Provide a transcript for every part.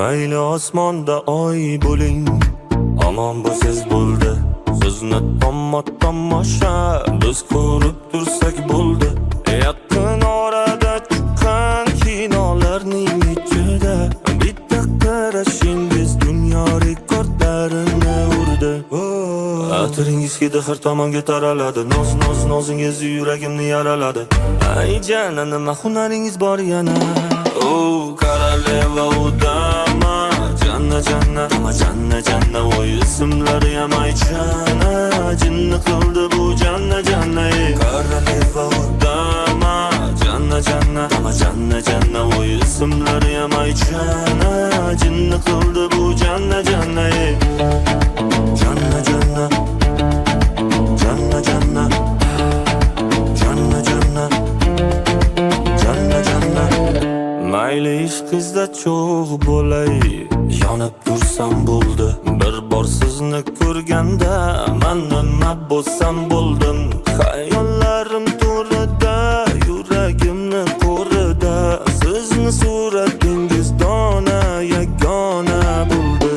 Mayli osmonda oy bo'ling, omon bo'lsiz bo'ldi. Sizni tomosha biz ko'rib tursak bo'ldi. Yaqin orada chiqqan kinolarning ichida bitta qarashingiz dunyo rekordlarini urdi. Atiringiz hidi har tomonga taraladi. Nozingiz yuragimni yaraladi. Ay jana, nima hunaringiz bor yana? Koroleva udama, janna dama, janna voy ismlari ham aytshana, jinni qildi bu janna Koroleva udama, janna dama, janna voy ismlari ham aytshana, jinni qildi bu janna janna Mayli ishqizda cho'g' bo'lay, yonib tursam bo'ldi. Bir bor sizni ko'rganda men nima bo'lsam bo'ldim. Xayollarim to'rida, yuragimni qo'rida, sizni suratingiz dona yagona bo'ldi.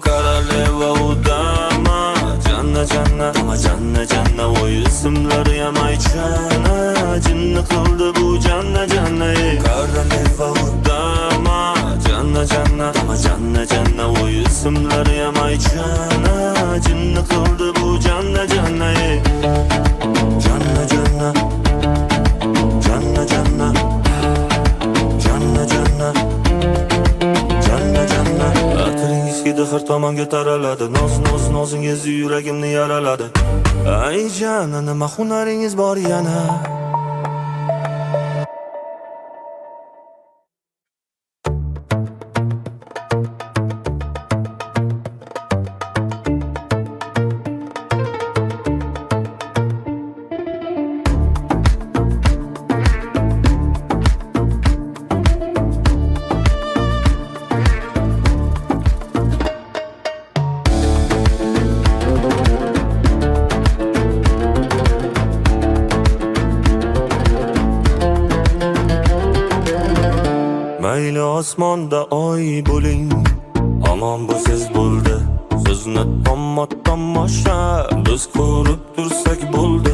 Koroleva udama, janna dama, janna voy ismlari ham aytshana, jinni qildi bu janna Koroleva udama, janna dama, janna voy ismlari ham aytshana, jinni qildi bu janna janna Atiringiz hidi har tomonga taraladi. Nozingiz yuragimni yaraladi. Ay jana, nima hunaringiz bor yana? Mayli osmonda oy bo'ling, omon bo'lsiz bo'ldi. Sizni tomosha biz ko'rib tursak bo'ldi.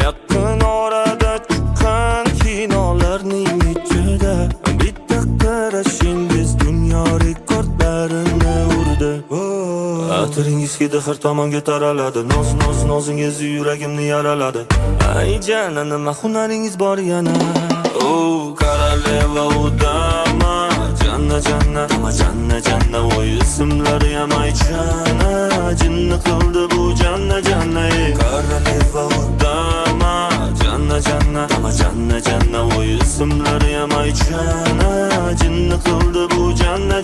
Yaqin orada chiqqan kinolarning ichida bitta qarashingiz dunyo rekordlarini urdi. Atiringiz hidi har tomonga taraladi. Nozingiz yuragimni yaraladi. Ay jana, nima hunaringiz bor yana? Koroleva udama, janna dama, janna voy ismlari ham aytshana, jinni qildi bu janna Koroleva udama, janna dama, janna voy ismlari ham aytshana, jinni qildi bu janna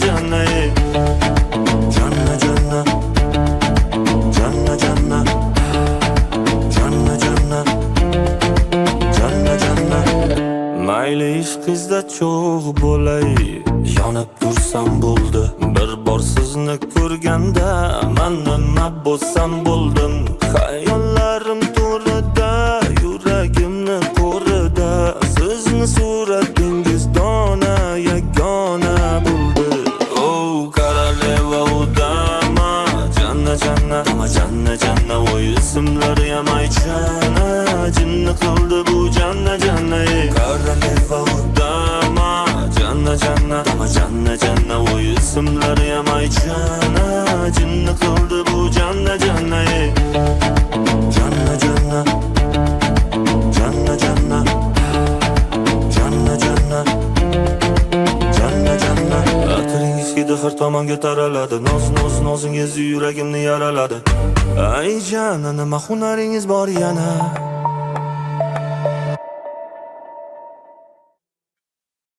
Mayli ishqizda cho'g' bo'lay, yonib tursam bo'ldi. Bir bor sizni ko'rganda men nima bo'lsam bo'ldim. Xayollarim to'rida, yuragimni qo'rida, sizni suratingiz dona yagona bo'ldi. Koroleva udama, janna dama, janna voy ismlari ham aytshana, jinni qildi bu janna Koroleva udama, janna dama, janna voy ismlari ham aytshana, jinni qildi bu janna Atiringiz hidi har tomonga taraladi. Nozingiz yuragimni yaraladi. Ay jana, nima hunaringiz bor yana?